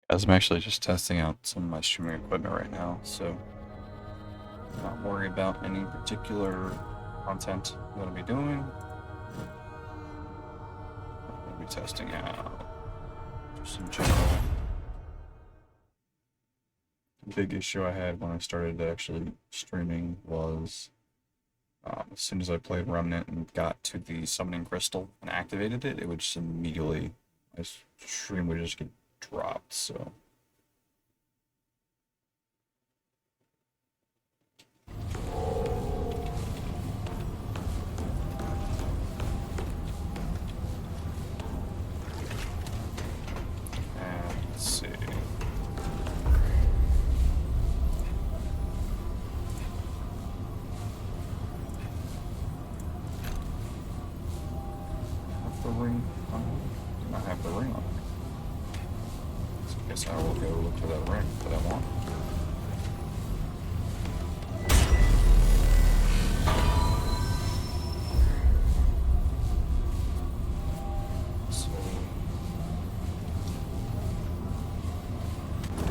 As I'm actually just testing out some of my streaming equipment right now, so I'm not worried about any particular content I'm going to be doing. I'm going to be testing out just in general. The big issue I had when I started actually streaming was as soon as I played Remnant and got to the summoning crystal and activated it, it would just immediately, my stream would just get dropped, so. And let's see. Have the ring on? Do not have the ring on. So I guess I will go look for that ring that I want. So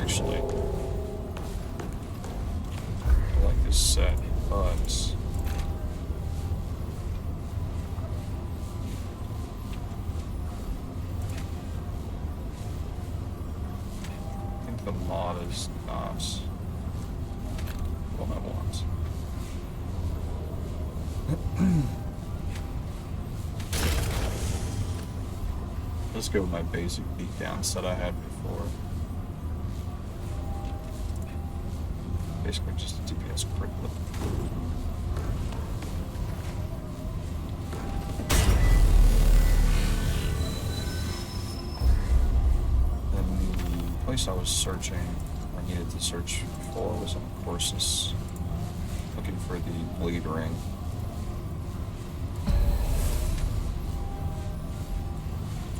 actually, I like this set, but I think the mod is not what I want. Let's go with my basic beatdown set I had before. Basically just a DPS crit whip. And the place I was searching, or needed to search for, was on courses, looking for the bleed ring.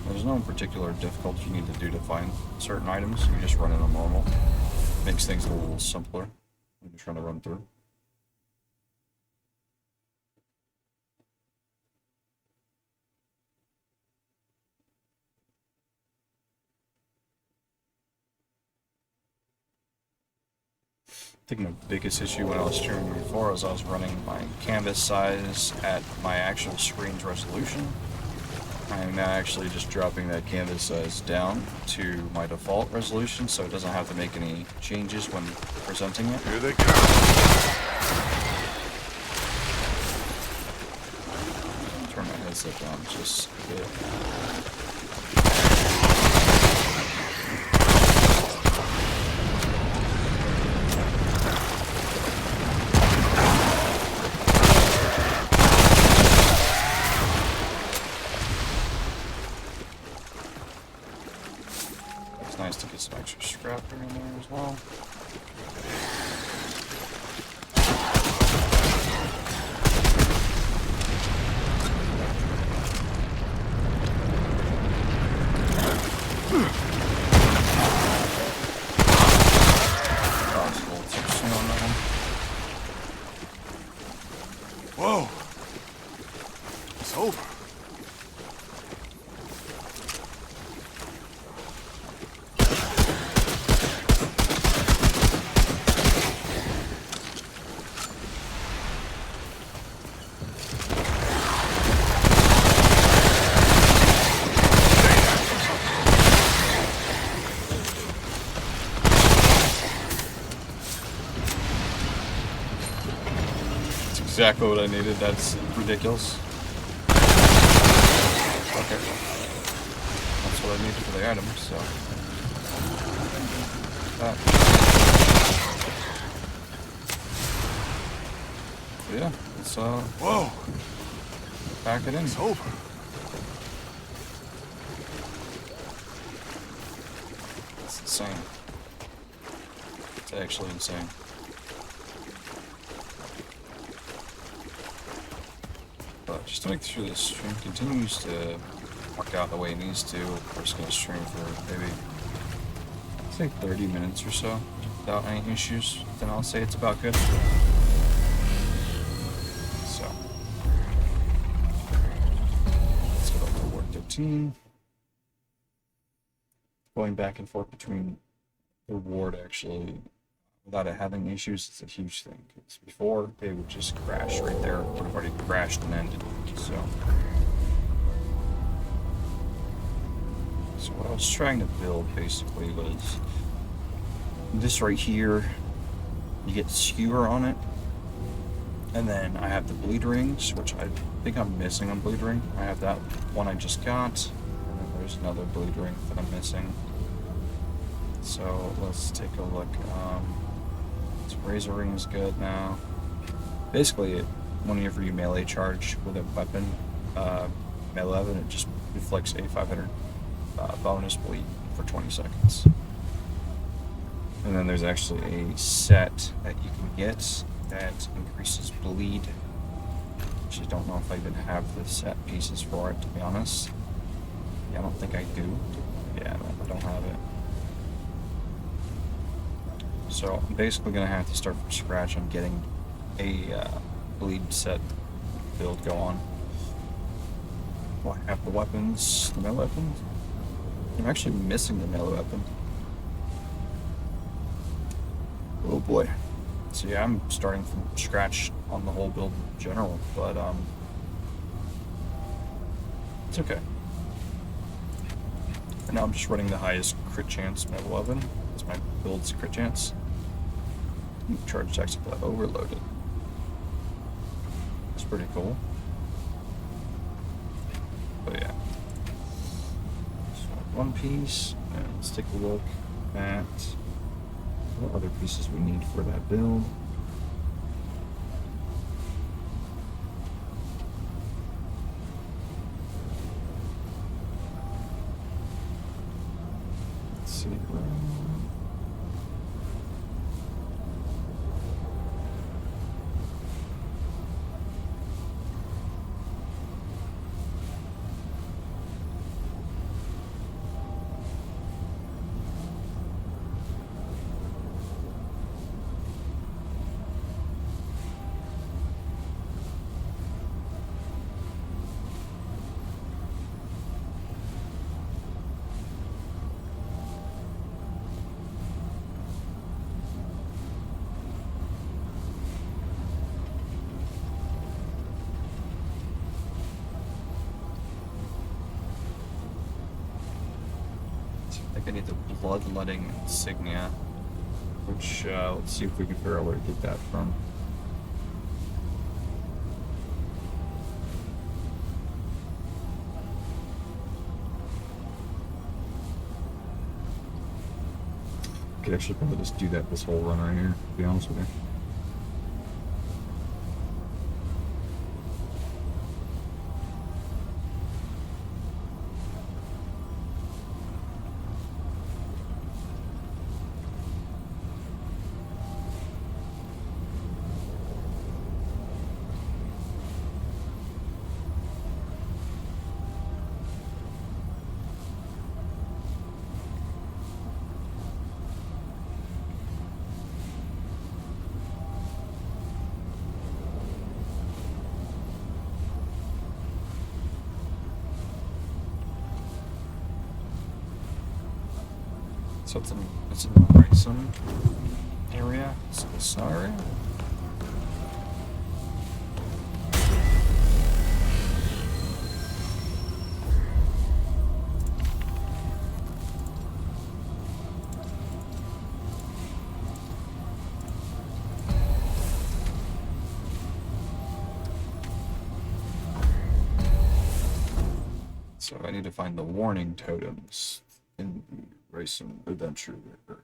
There's no particular difficulty you need to do to find certain items. You just run it on normal. Makes things a little simpler when you're trying to run through. I think my biggest issue when I was streaming before was I was running my canvas size at my actual screen's resolution. I'm now actually just dropping that canvas size down to my default resolution so it doesn't have to make any changes when presenting it. Here they come. Turn my headset down just a bit. It's nice to get some extra scrap here and there as well. Whoa. It's over. Exactly what I needed. That's ridiculous. Okay. That's what I needed for the item, so. Yeah, let's Whoa. pack it in. It's over. It's insane. It's actually insane. But just to make sure this stream continues to work out the way it needs to, we're just going to stream for maybe, I'd say 30 minutes or so without any issues. Then I'll say it's about good. So, let's go back to Ward 13. going back and forth between the ward actually without it having issues is a huge thing. Because before they would just crash right there, would have already crashed and ended. So what I was trying to build basically was this right here. You get skewer on it, and then I have the bleed rings, which I think I'm missing on bleed ring. I have that one I just got, and then there's another bleed ring that I'm missing. So let's take a look. This razor ring is good now. Basically, whenever you melee charge with a weapon, melee weapon, it just inflicts a 500 bonus bleed for 20 seconds. And then there's actually a set that you can get that increases bleed. Which I don't know if I even have the set pieces for it, to be honest. Yeah, I don't think I do. Yeah, I don't have it. So I'm basically going to have to start from scratch on getting a bleed set build going. Well, I have the weapons, the melee weapons. I'm actually missing the melee weapon. Oh boy. So yeah, I'm starting from scratch on the whole build in general, but it's okay. And now I'm just running the highest crit chance melee weapon. That's my build's crit chance. Charge attacks are overloaded. It's pretty cool. But yeah. So one piece, and let's take a look at what other pieces we need for that build. Let's see. I need the bloodletting insignia, which let's see if we can figure out where to get that from. Could actually probably just do that this whole run right here, to be honest with you. So it's in the Rysum area. It's the snow area. So I need to find the warning totems in the Rysum adventure area.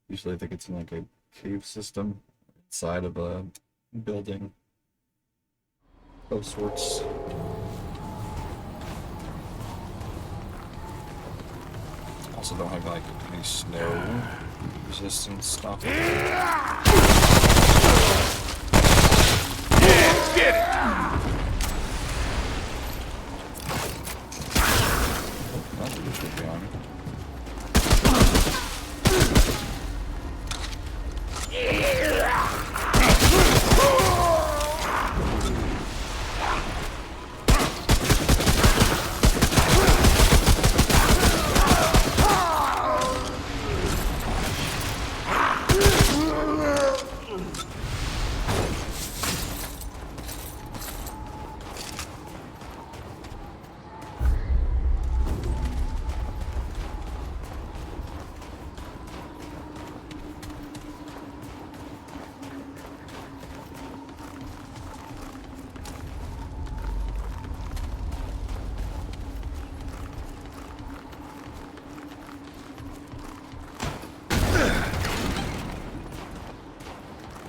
Usually I think it's in like a cave system inside of a building of sorts. Also don't have like any snow resistance stuff. Get it! Should be on it.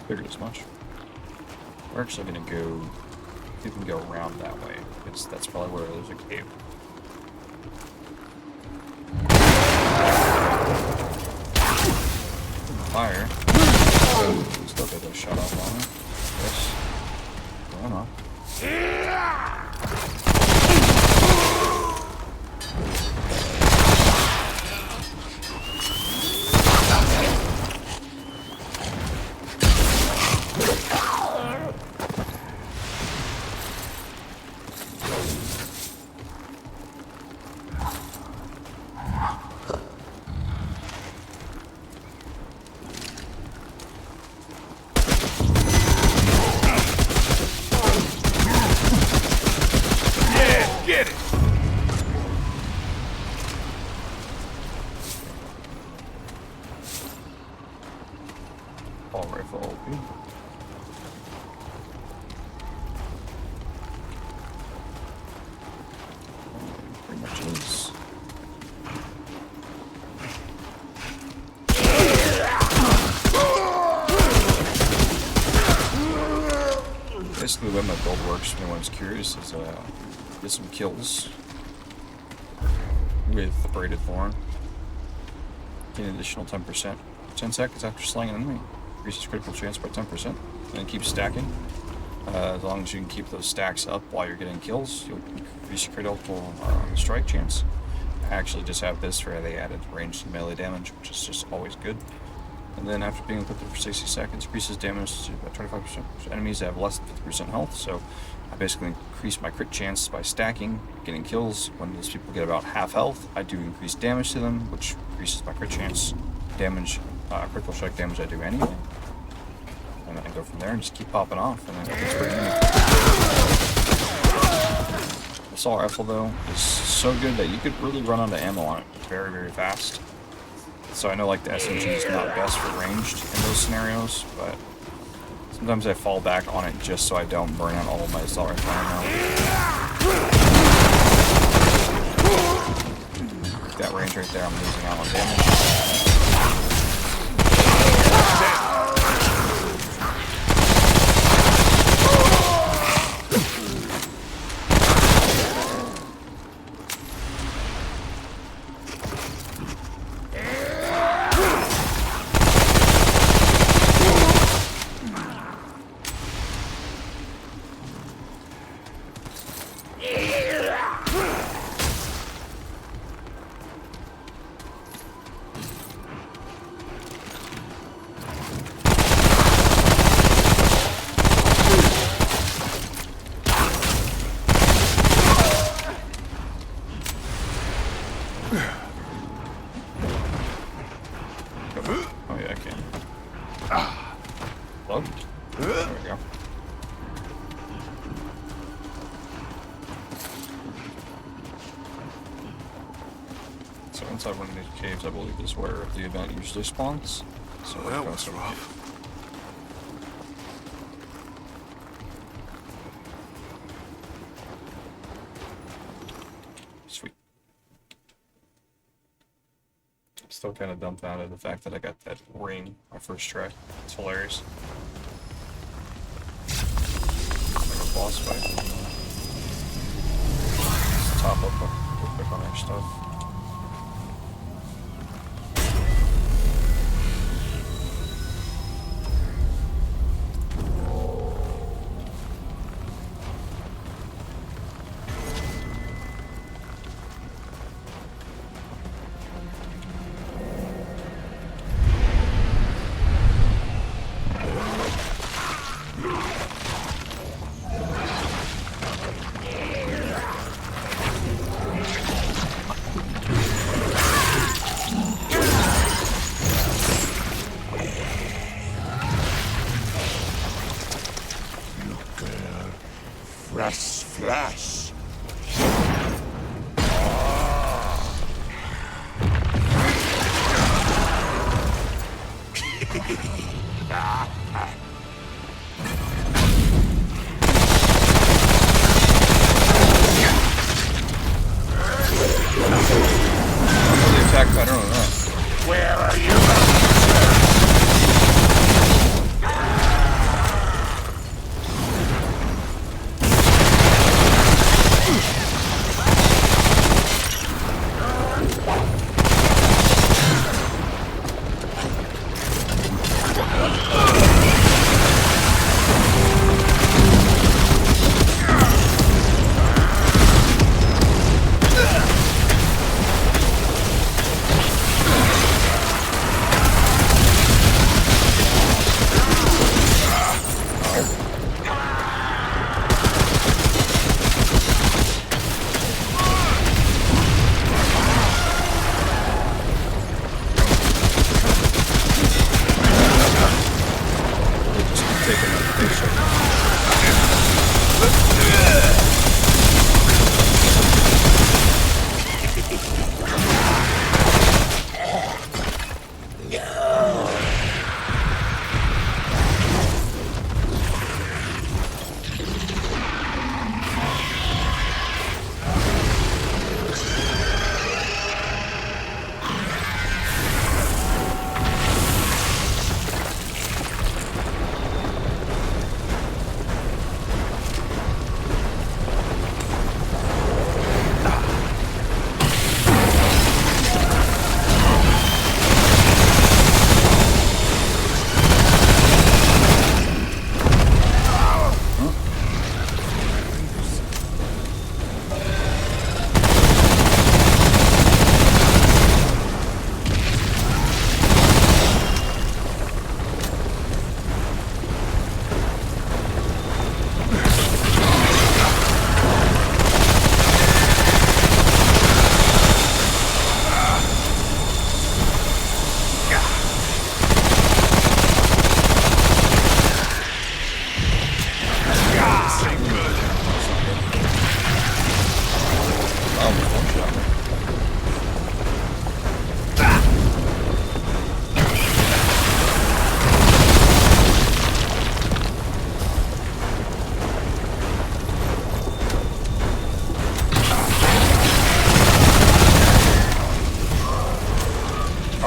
Figured as much. We're actually gonna go. We can go around that way. That's probably where there's a cave. Fire. Still get those shut off on it. Yes. Going on. Ball rifle OP. Pretty much is. Basically, the way my build works, if anyone's curious, is get some kills with Braided Thorn. Get an additional 10%. 10 seconds after slaying an enemy. Increases critical chance by 10%. And keep stacking. As long as you can keep those stacks up while you're getting kills, you'll increase your critical strike chance. I actually just have this where they added ranged and melee damage, which is just always good. And then after being equipped for 60 seconds, increases damage to about 25% for enemies that have less than 50% health. So I basically increase my crit chance by stacking, getting kills. When those people get about half health, I do increase damage to them, which increases my crit chance. Damage, critical strike damage I do anyway. And then I go from there and just keep popping off, and then it's pretty neat. The assault rifle though is so good that you could really run out of ammo on it very, very fast. So I know like the SMG is not best for ranged in those scenarios, but sometimes I fall back on it just so I don't burn out all of my assault rifle ammo. That range right there, I'm losing out on damage. Oh yeah, I can. Load. There we go. So inside one of these caves, I believe, is where the event usually spawns. So That was rough. Sweet. Still kind of dumbfounded at the fact that I got that ring my first try. It's hilarious. Like a boss fight. Just top up real quick on our stuff. Fresh flesh. The attack pattern on that. Where are you?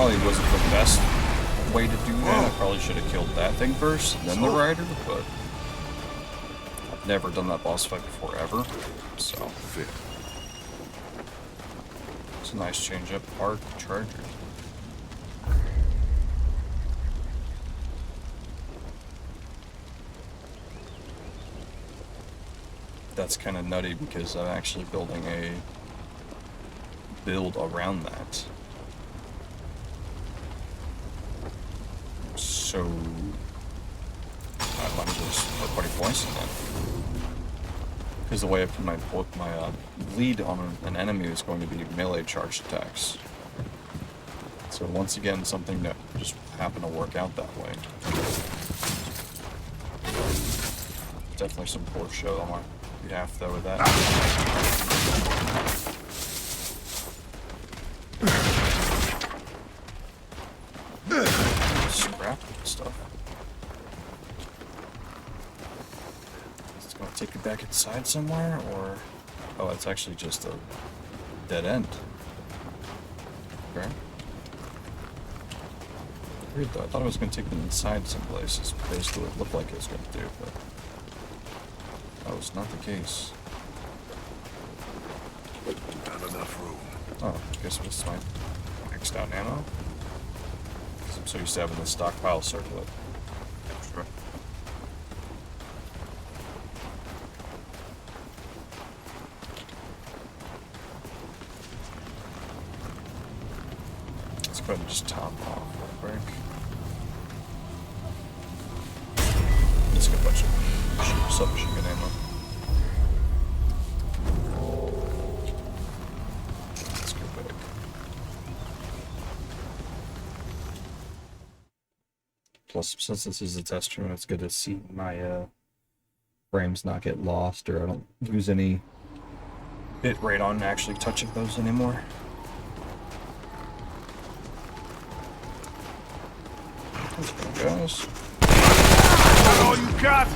Probably wasn't the best way to do that. I probably should have killed that thing first, then the rider, but I've never done that boss fight before ever, so it's a nice change up. Arc Charger. That's kind of nutty because I'm actually building a build around that. So I might as well just put party points in that. Because the way I put my lead on an enemy is going to be melee charged attacks. So once again, something that just happened to work out that way. Definitely some poor show on my behalf though with that. Scrap stuff. It's gonna take you back inside somewhere, or oh, it's actually just a dead end. Okay. Weird though. I thought it was gonna take them inside some places. Basically, what it looked like it was gonna do, but that was not the case. Not enough room. Oh, I guess it was my maxed out ammo. I'm so used to having the stockpile circlet. Sure. Let's go ahead and just top off real quick. Let's get a bunch of submachine ammo. Let's go back. Plus, since this is a test room, it's good to see my frames not get lost, or I don't lose any bit rate on actually touching those anymore. Let's go, guys. All you got!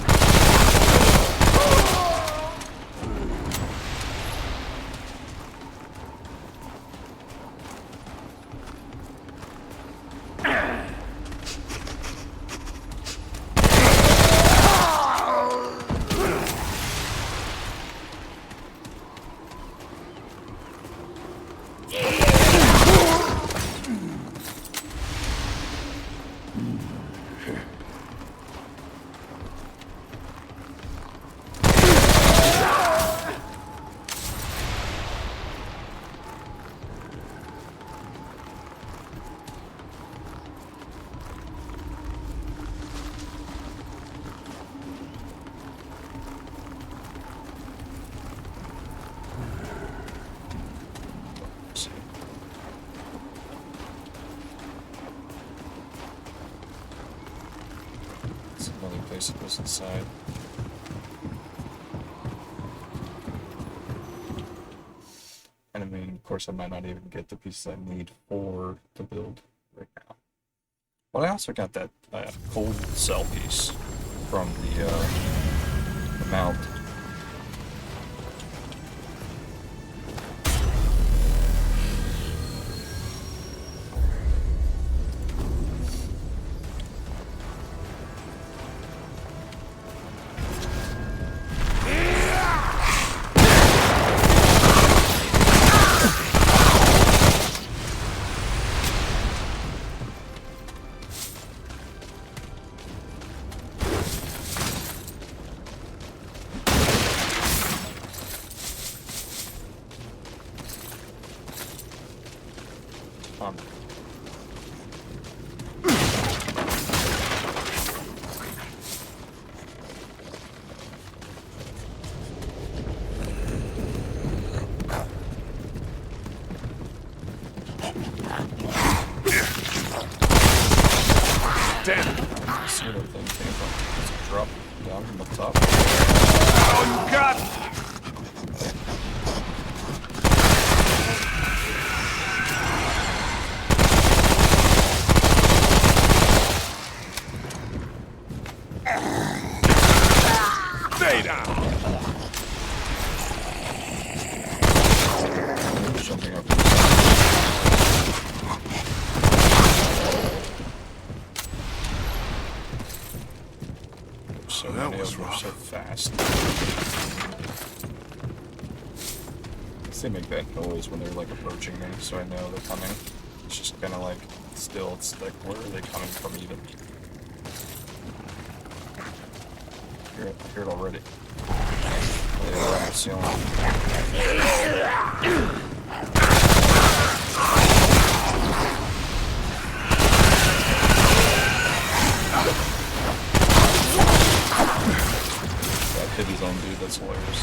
Place it goes inside. And I mean, of course, I might not even get the pieces I need for the build right now. But I also got that cold cell piece from the mount. Damn! Let's see where that thing came from. It's a drop down from the top. All you got! Stay down! Jumping up. so many of them are so fast. They make that noise when they're like approaching me, so I know they're coming. It's just kind of like, still, it's like, where are they coming from even? I hear it already. Oh, yeah, they're on the ceiling. That hit his own dude, that's hilarious.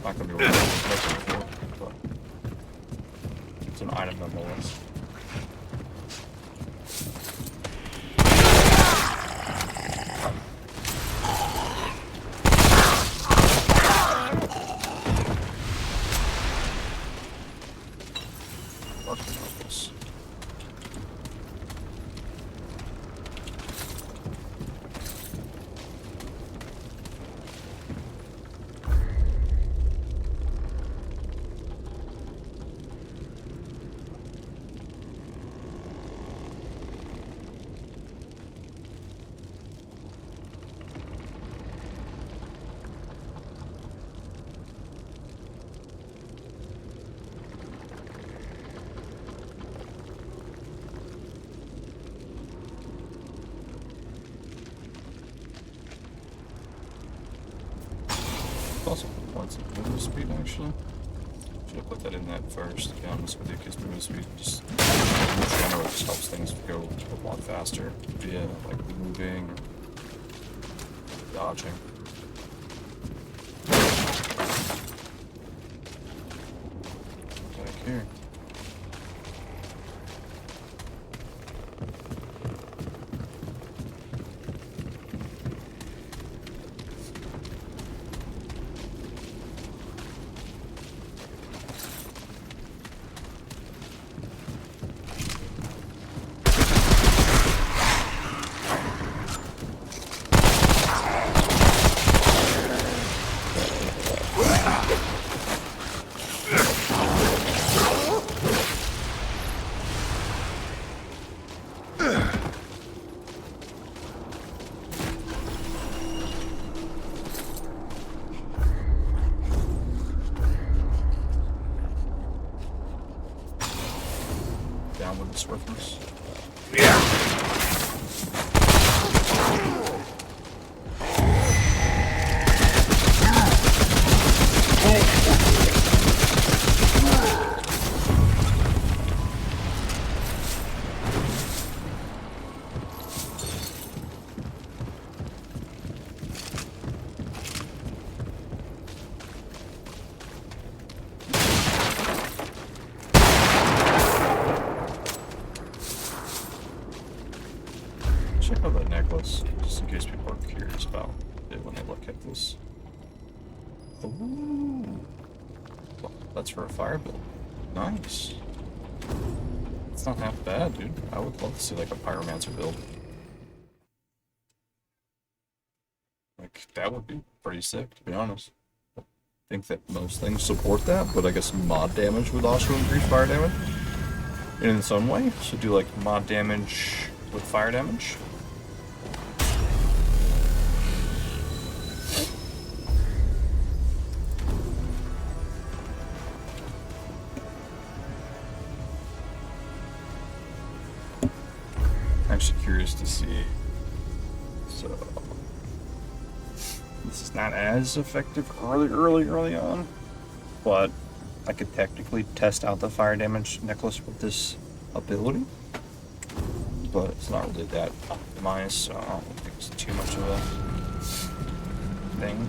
Not gonna be worth it, but it's an item nonetheless. Also, points of movement speed actually. Should have put that in that first, to be honest with you, because movement speed just in general just helps things go a lot faster via like moving or dodging. Back here. Down with the swiftness. Check out that necklace, just in case people are curious about it when they look at this. Ooh. Well, that's for a fire build. Nice. It's not half bad, dude. I would love to see like a pyromancer build. Like, that would be pretty sick, to be honest. I think that most things support that, but I guess mod damage would also increase fire damage. in its own way. So do like mod damage with fire damage. Actually curious to see. So this is not as effective early on, but I could technically test out the fire damage necklace with this ability, but it's not really that optimized, so I don't think it's too much of a thing.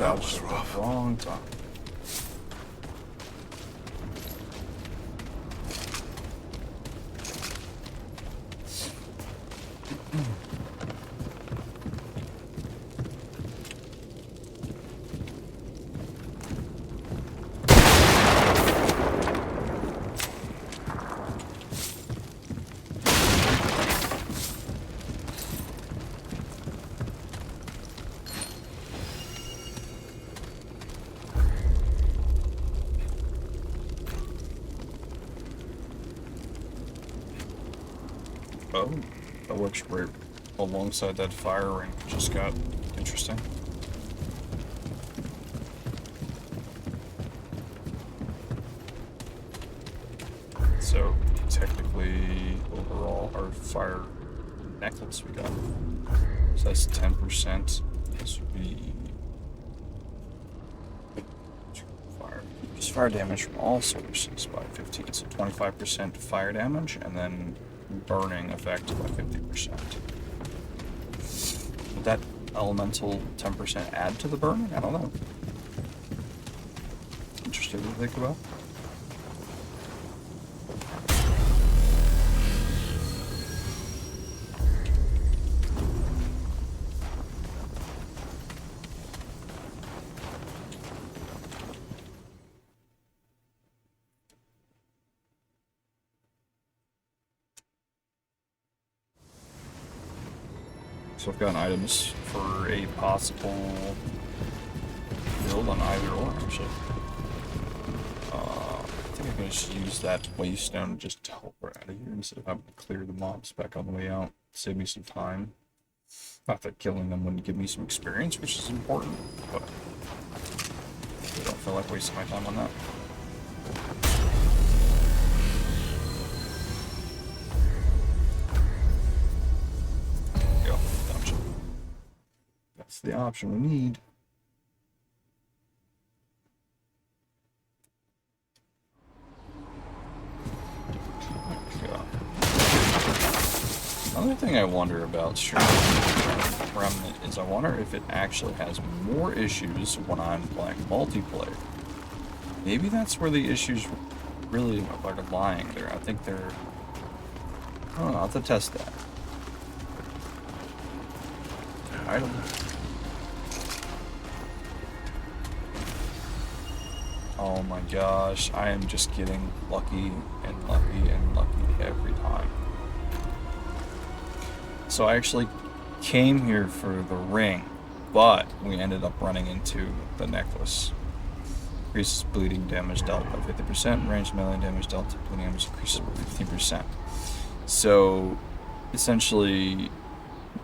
That was rough. Wrong time. Oh, that works great alongside that fire ring. Just got interesting. So technically, overall, our fire necklace we got. So that's 10%. This would be fire. Just fire damage from all sources by 15. So 25% fire damage, and then burning effect by 50%. Would that elemental 10% add to the burning? I don't know. Interesting to think about. So I've gotten items for a possible build on either or, actually. I think I can just use that waystone and just teleport out of here instead of having to clear the mobs back on the way out. Save me some time. Not that killing them wouldn't give me some experience, which is important, but I don't feel like wasting my time on that. Go, dungeon. That's the option we need. Another thing I wonder about streaming Remnant is I wonder if it actually has more issues when I'm playing multiplayer. Maybe that's where the issues really are lying there. I think they're... I don't know, I'll have to test that. Item. Oh my gosh, I am just getting lucky and lucky and lucky every time. So I actually came here for the ring, but we ended up running into the necklace. Increases bleeding damage dealt by 50%, range melee damage dealt to bleeding damage increases by 50%. So essentially,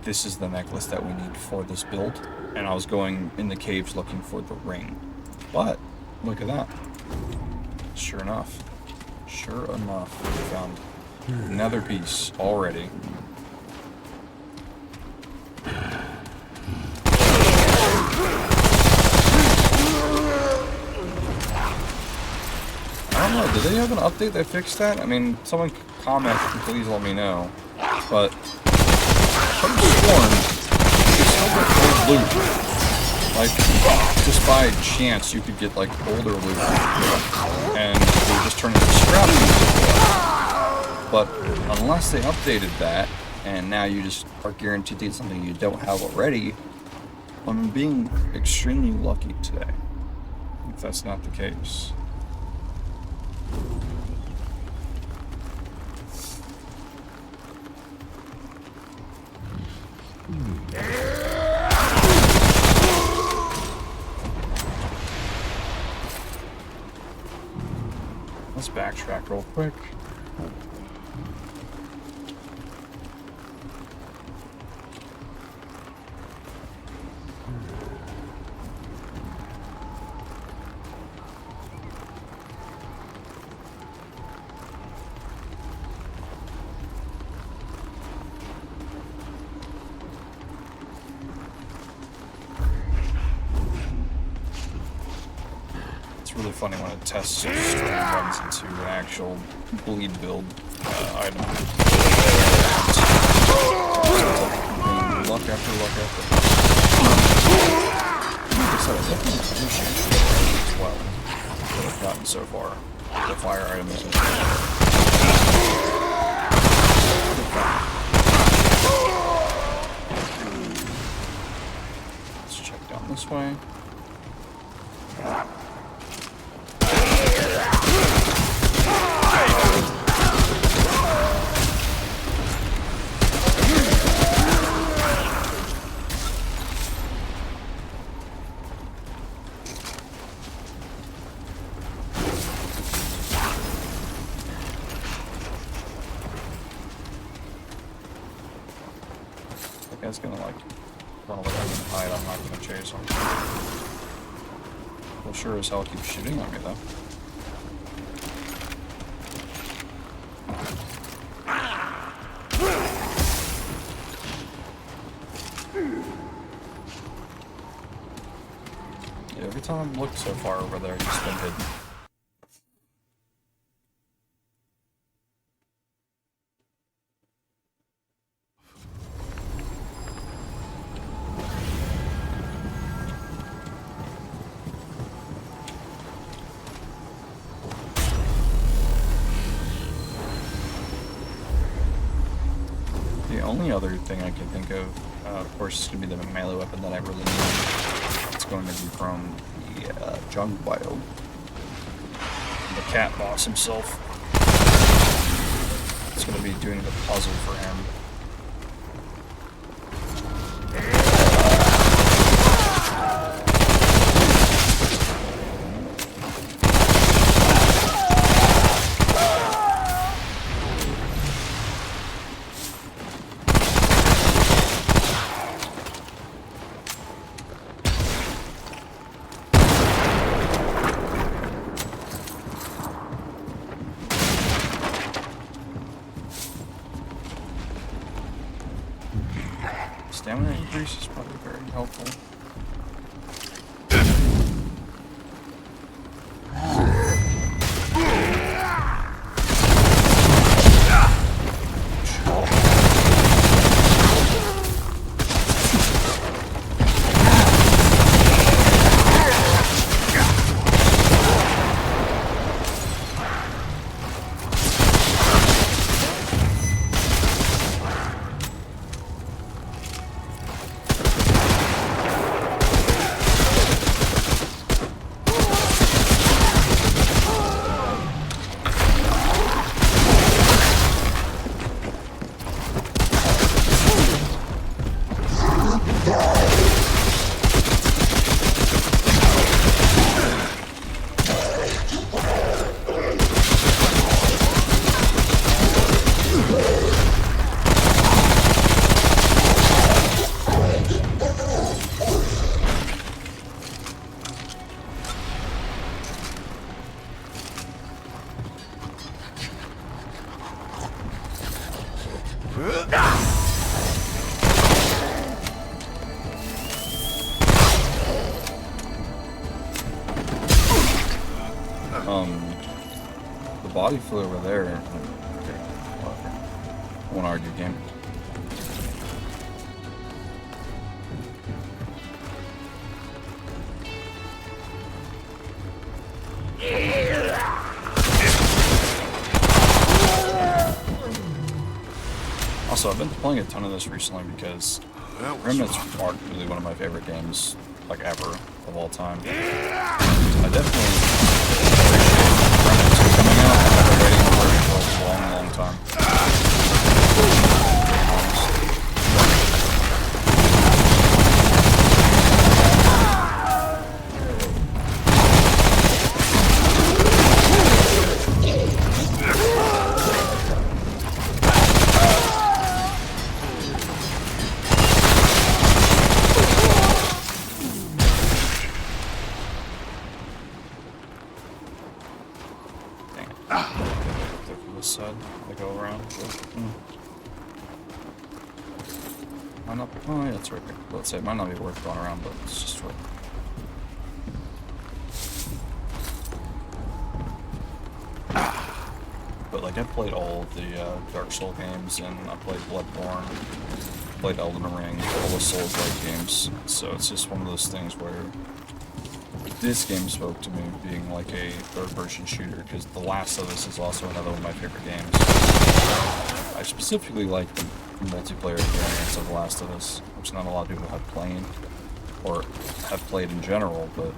this is the necklace that we need for this build, and I was going in the caves looking for the ring. But look at that. Sure enough, we found another piece already. I don't know, did they have an update that fixed that? I mean, someone comment, please let me know. But I could have sworn you could still get old loot. Like, just by chance you could get like older loot and they would just turn into scrap loot. But unless they updated that and now you just are guaranteed to get something you don't have already, I'm being extremely lucky today. If that's not the case. Let's backtrack real quick. Really funny when a test stream runs into an actual bleed build item. Luck after luck after. Like I said, I definitely appreciate it as well. What I've gotten so far. The fire items. Let's check down this way. Guy's gonna like run away and hide. I'm not gonna chase him. Well, sure as hell keep shooting at me though. Yeah, every time I've looked so far over there, he's been hidden. The only other thing I can think of course, is going to be the melee weapon that I really need. It's going to be from the jungle biome. The cat boss himself. It's going to be doing the puzzle for him. increase is probably very helpful. The body flew over there. Okay, whatever. I won't argue game. Also, I've been playing a ton of this recently because Remnant's arguably one of my favorite games, like ever, of all time. I definitely appreciate Remnant's coming out. I've been waiting for it for a long, long time. This side, I go around. Might not. Oh yeah, it's right there. Let's say it might not be worth going around, but it's just right. But like I played all of the Dark Souls games, and I played Bloodborne, played Elden Ring, all the Souls-like games. So it's just one of those things where this game spoke to me being like a third-person shooter, because The Last of Us is also another one of my favorite games. I specifically like the multiplayer experience of The Last of Us, which not a lot of people have played, or have played in general, but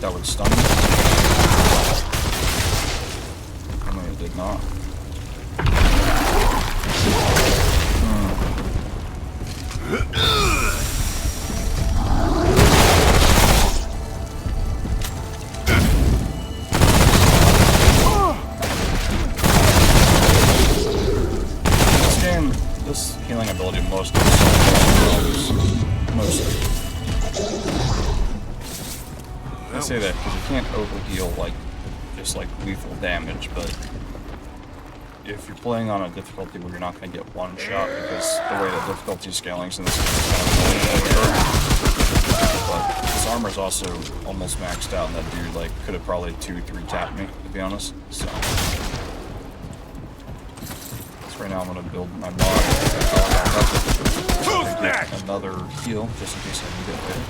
that would stun me. I mean, it did not. This game, this healing ability mostly. I say that because you can't overheal like just like lethal damage, but if you're playing on a difficulty where you're not going to get one shot, because the way that difficulty scalings in this game is kind of annoying, but his armor's also almost maxed out, and that dude like could have probably 2-3 tapped me, to be honest. So right now I'm going to build my mod to get another heal just in case I need it later.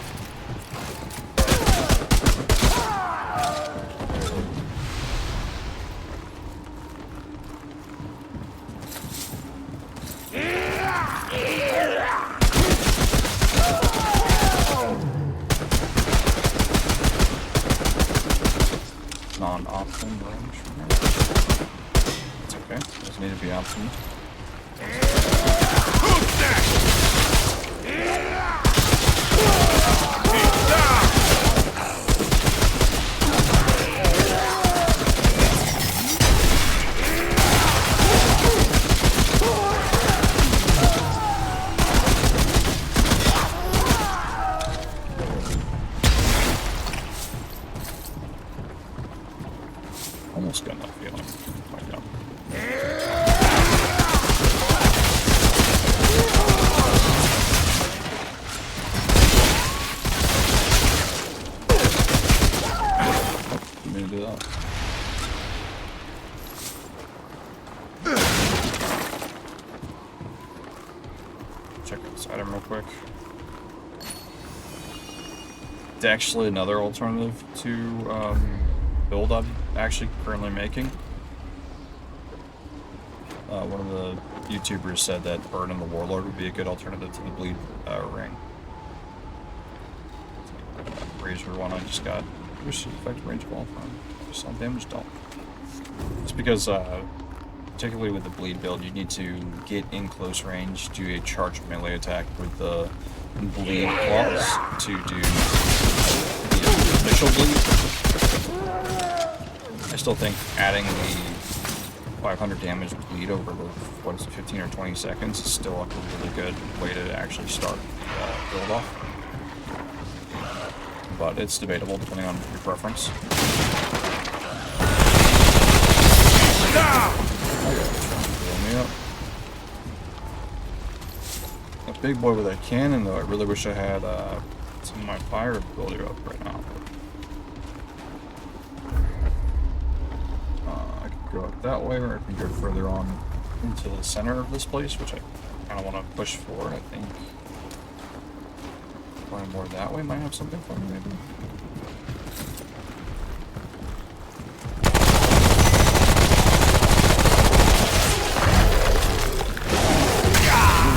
non-optimum range from here. It's okay. Doesn't need to be optimum. Almost got enough healing. Find out. I'm gonna do that. Check out this item real quick. It's actually another alternative to build I'm actually currently making. One of the YouTubers said that Burn and the Warlord would be a good alternative to the Bleed ring. Razor one I just got. Which effect range of all from. Just some damage don't. It's because particularly with the Bleed build, you need to get in close range, do a charged melee attack with the Bleed claws to do the initial bleed. I still think adding the 500 damage bleed over the, what is it, 15 or 20 seconds is still a really good way to actually start build off. But it's debatable depending on your preference. A big boy with a cannon, though. I really wish I had some of my fire ability up right now. I could go up that way, or I can go further on into the center of this place, which I kind of want to push for. I think going more that way might have something for me, maybe.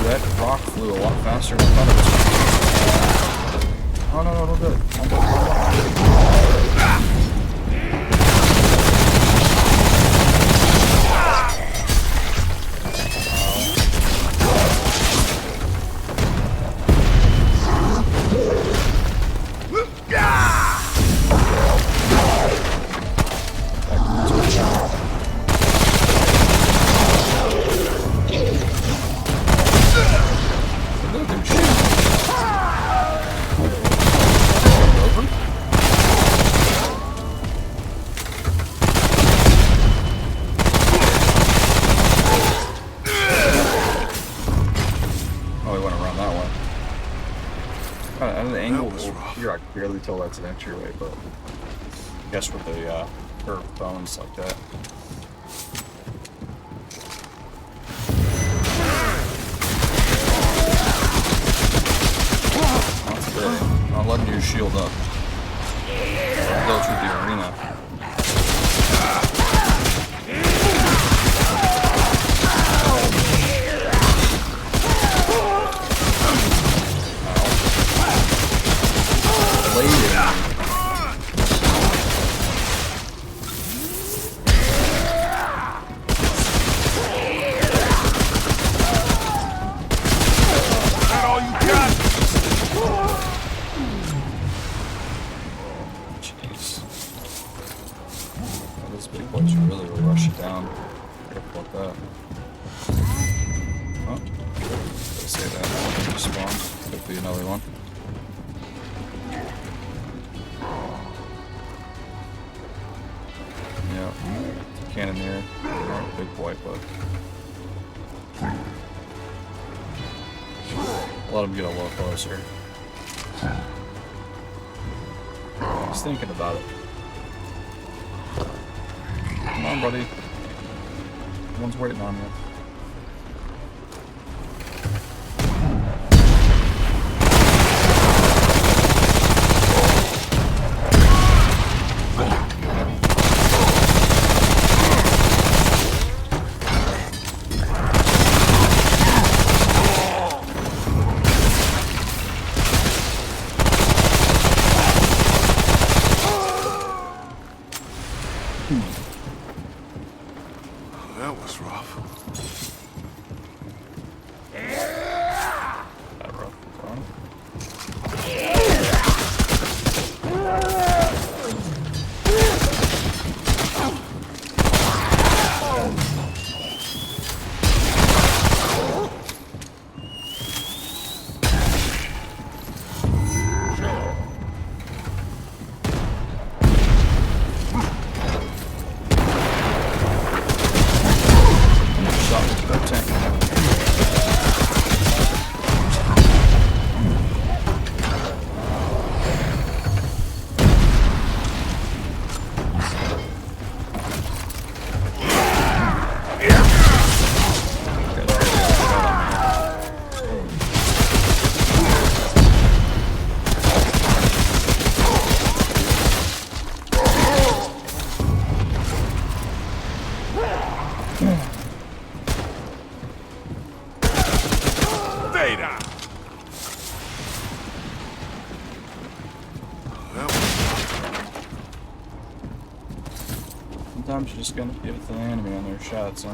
That rock flew a lot faster than I thought it was. Oh no, don't do it. Don't do it. Barely tell that's an entryway, but I guess with the curved bones like that. That's good. Not letting you shield up. Go through the arena. Let him get a little closer. He's thinking about it. Come on, buddy. Someone's waiting on you. That was rough. That rough. Wrong. Shot into that tank. Stay down. That was Sometimes you're just gonna give it to the enemy on their shots, huh?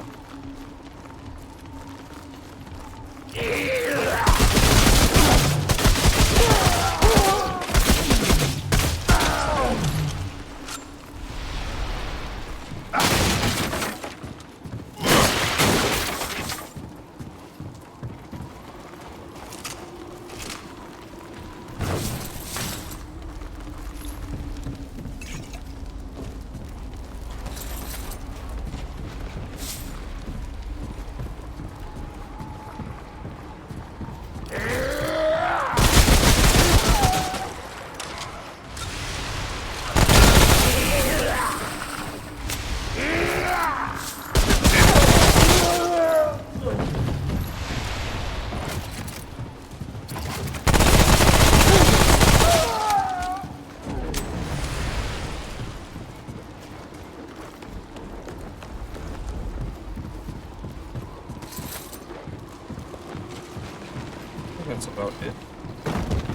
That's about it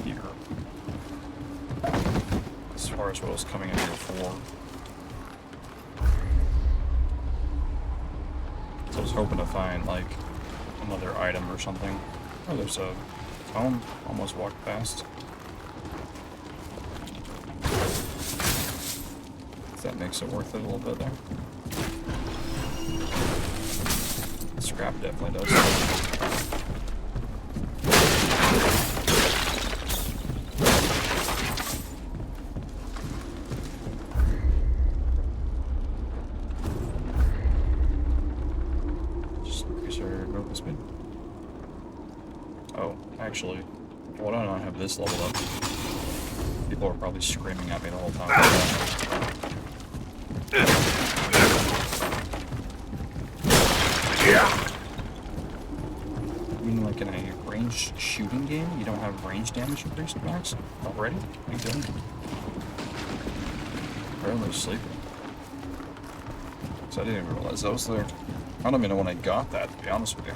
here. As far as what was coming in here for. So I was hoping to find like another item or something. Oh, there's a tome. Almost walked past. That makes it worth it a little bit there. Scrap definitely does. Oh, actually, why don't I have this leveled up? People are probably screaming at me the whole time. You mean like in a ranged shooting game, you don't have range damage increased max already? What are you doing? Apparently sleeping. So I didn't even realize that was there. I don't even know when I got that, to be honest with you.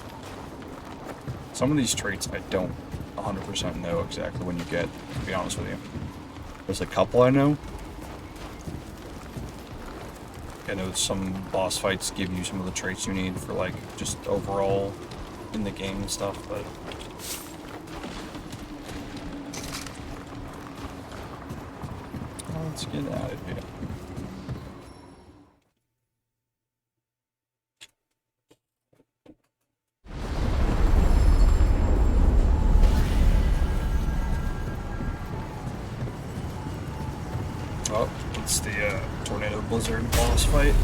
Some of these traits I don't 100% know exactly when you get, to be honest with you. There's a couple I know. I know some boss fights give you some of the traits you need for like just overall in the game and stuff, but let's get out of here. Oh, it's the Tornado Blizzard boss fight.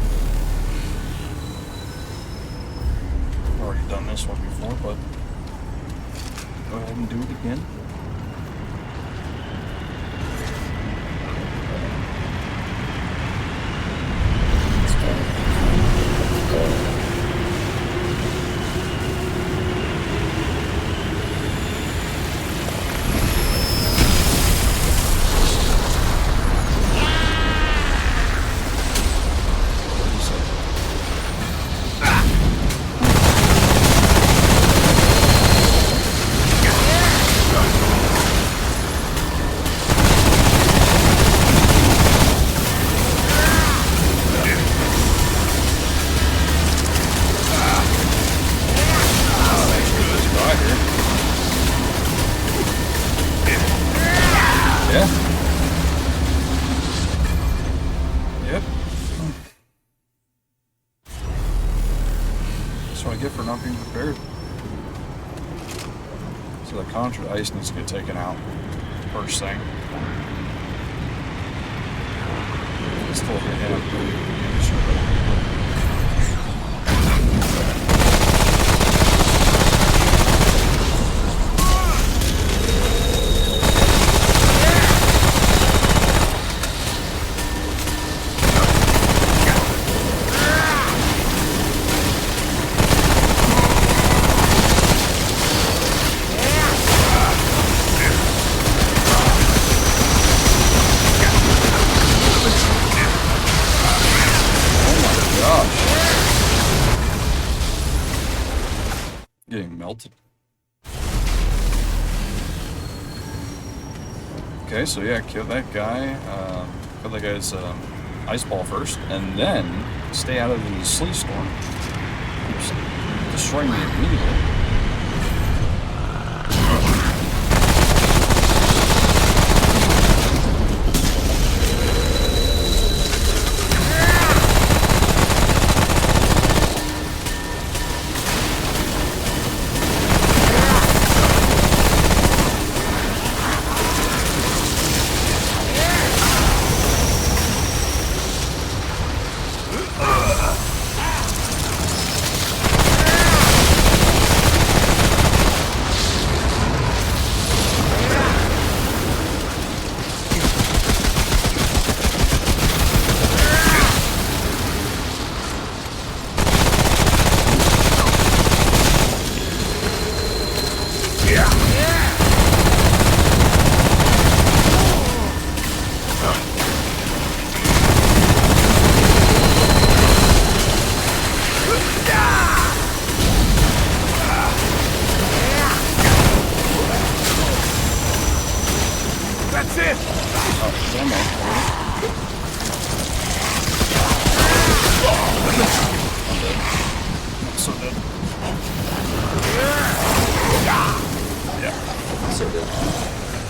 I've already done this one before, but go ahead and do it again. not being prepared. So the contra ice needs to get taken out first thing. Still hit him. Getting melted. Okay, so yeah, kill that guy. Kill that guy's ice ball first, and then stay out of the sleet storm. Keeps destroying me immediately.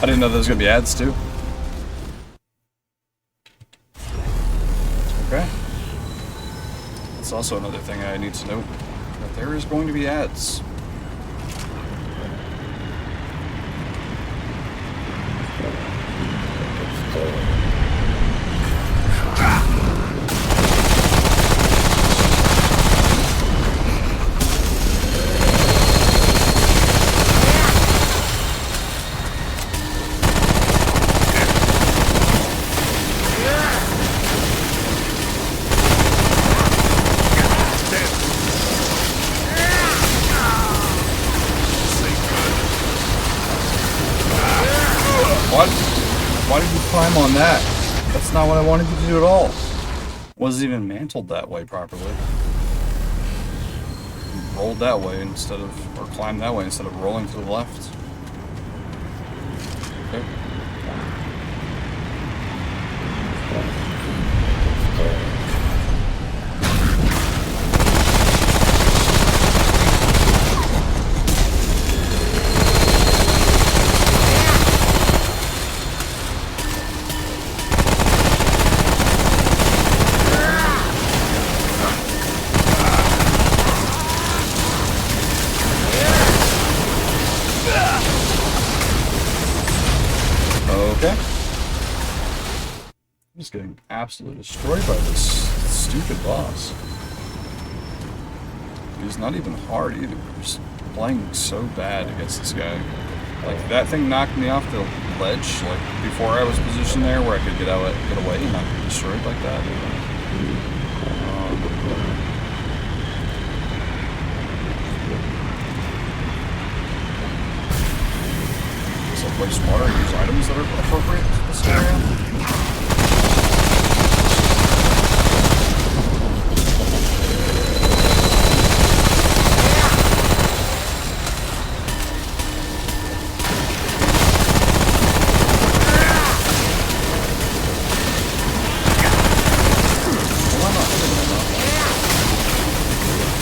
I didn't know there was going to be ads too. Okay. That's also another thing I need to note, that there is going to be ads. What? Why did you climb on that? That's not what I wanted you to do at all. Wasn't even mantled that way properly. Rolled that way instead of, or climbed that way instead of rolling to the left. Okay. Okay. I'm just getting absolutely destroyed by this stupid boss. He's not even hard either. Just playing so bad against this guy. Like, that thing knocked me off the ledge, like, before I was positioned there where I could get away and not get destroyed like that. So play smarter and use items that are appropriate to this area.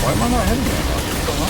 Why am I not hitting that? What's going on?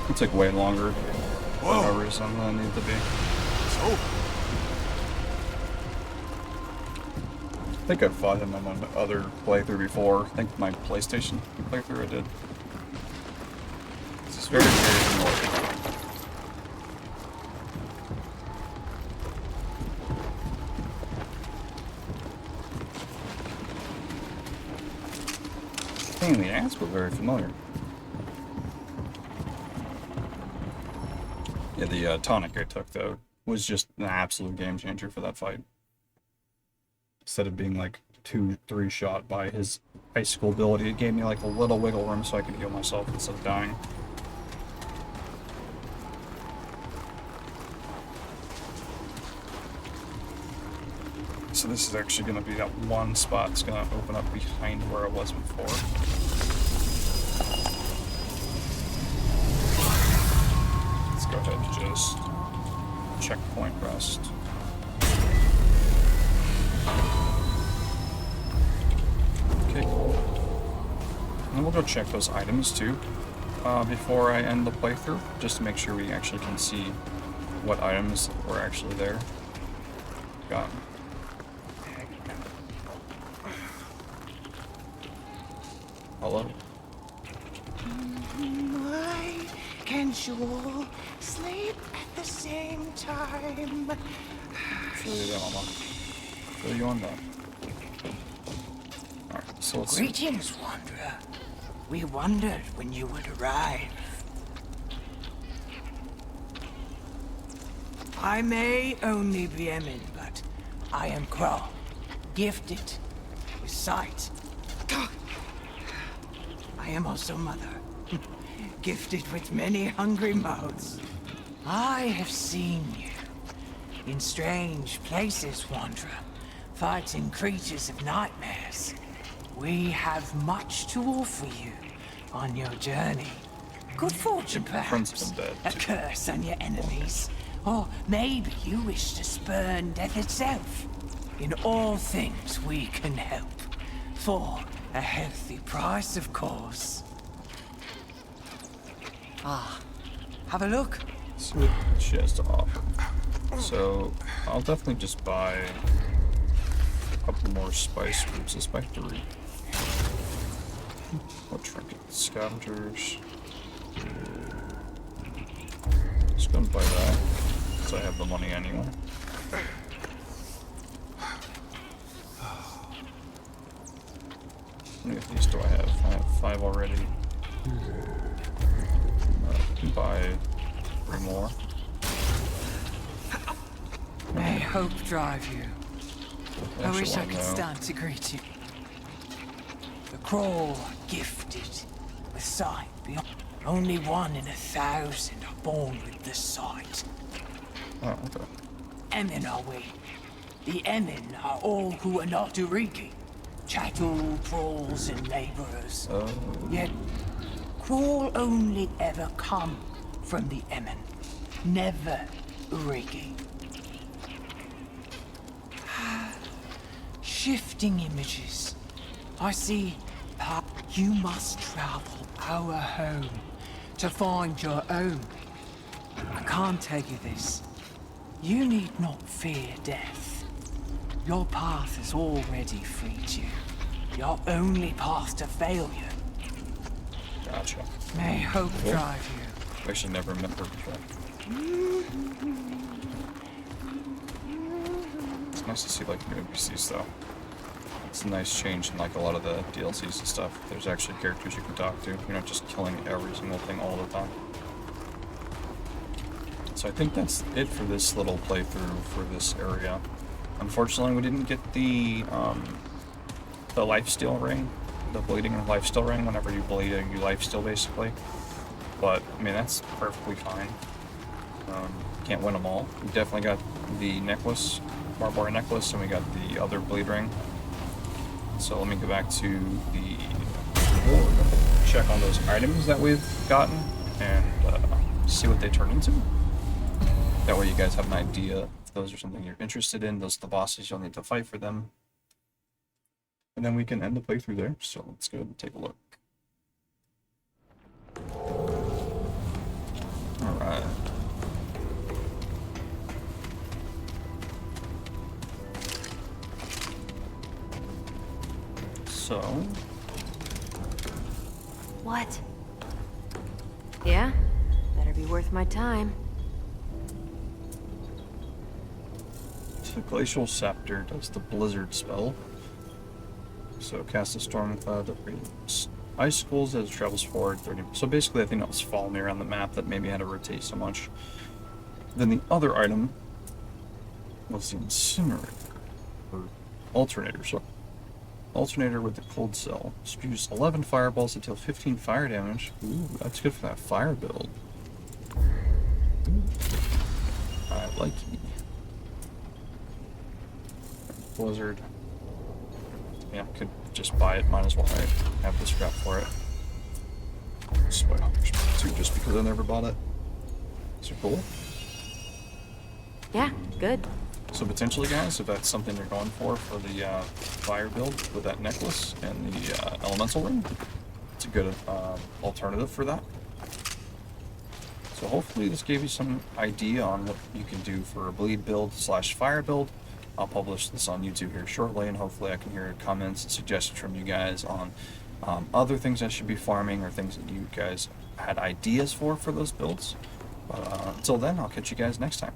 It took way longer for no reason than it needed to be. It's over. I think I fought him on another playthrough before. I think my PlayStation playthrough I did. This is very, very annoying. Pain in the ass, but very familiar. Yeah, the tonic I took, though, was just an absolute game changer for that fight. Instead of being like 2-3 shot by his icicle ability, it gave me like a little wiggle room so I could heal myself instead of dying. So this is actually going to be that one spot that's going to open up behind where I was before. Go ahead and just checkpoint rest. Okay, cool. And we'll go check those items too before I end the playthrough, just to make sure we actually can see what items were actually there. Got 'em. Hello? Why can't you all sleep at the same time? Feel you there, Mama. Feel you on that. Alright, so let's see. Greetings, Wanderer. We wondered when you would arrive. I may only be Emin, but I am Crow, gifted with sight. I am also Mother, gifted with many hungry mouths. I have seen you in strange places, Wanderer, fighting creatures of nightmares. We have much to offer you on your journey. Good fortune, perhaps. A curse on your enemies. Or maybe you wish to spurn death itself. In all things we can help. For a healthy price, of course. Ah, have a look. See what she has to offer. So, I'll definitely just buy a couple more spice groups. Let's buy 3. More trinkets, scavengers. Just gonna buy that, because I have the money anyway. How many of these do I have? I have 5 already. I can buy 3 more. May hope drive you. I wish I could know. stand to greet you. The crawl gifted with sight beyond. Only 1 in 1,000 are born with this sight. Oh, okay. Emin are we. The Emin are all who are not Uriki. Chattel, thralls, and laborers. Yet, crawl only ever come from the Emin. Never Uriki. Shifting images. I see you must travel our home, to find your own. I can't tell you this. You need not fear death. Your path has already freed you. Your only path to failure. Gotcha. May hope Cool. drive you. I actually never met her before. It's nice to see like new NPCs though. It's a nice change in like a lot of the DLCs and stuff. There's actually characters you can talk to. You're not just killing every single thing all the time. So I think that's it for this little playthrough for this area. Unfortunately, we didn't get the lifesteal ring, the bleeding lifesteal ring. Whenever you bleed, you lifesteal basically. But I mean that's perfectly fine. Can't win them all. We definitely got the necklace, barbed wire necklace, and we got the other bleed ring. So let me go back to the board, check on those items that we've gotten, and see what they turn into. That way you guys have an idea if those are something you're interested in. Those are the bosses, you'll need to fight for them. And then we can end the playthrough there, so let's go and take a look. Alright. So... What? Yeah? Better be worth my time. The Glacial Scepter does the Blizzard spell. So cast a storm cloud that brings icicles as it travels forward 30. So basically I think that was following around the map that maybe had to rotate so much. Then the other item was the Incinerator. Or Alternator, so Alternator with the Cold Cell. Spews 11 fireballs that deal 15 fire damage. Ooh, that's good for that fire build. Ooh. I like it. Blizzard. Yeah, could just buy it. Might as well have the scrap for it. Spy Hunters too, just because I never bought it. So cool. Yeah, good. So potentially, guys, if that's something you're going for the fire build with that necklace and the elemental ring, it's a good alternative for that. So hopefully this gave you some idea on what you can do for a bleed build / fire build. I'll publish this on YouTube here shortly, and hopefully I can hear comments and suggestions from you guys on other things I should be farming or things that you guys had ideas for those builds. But until then, I'll catch you guys next time.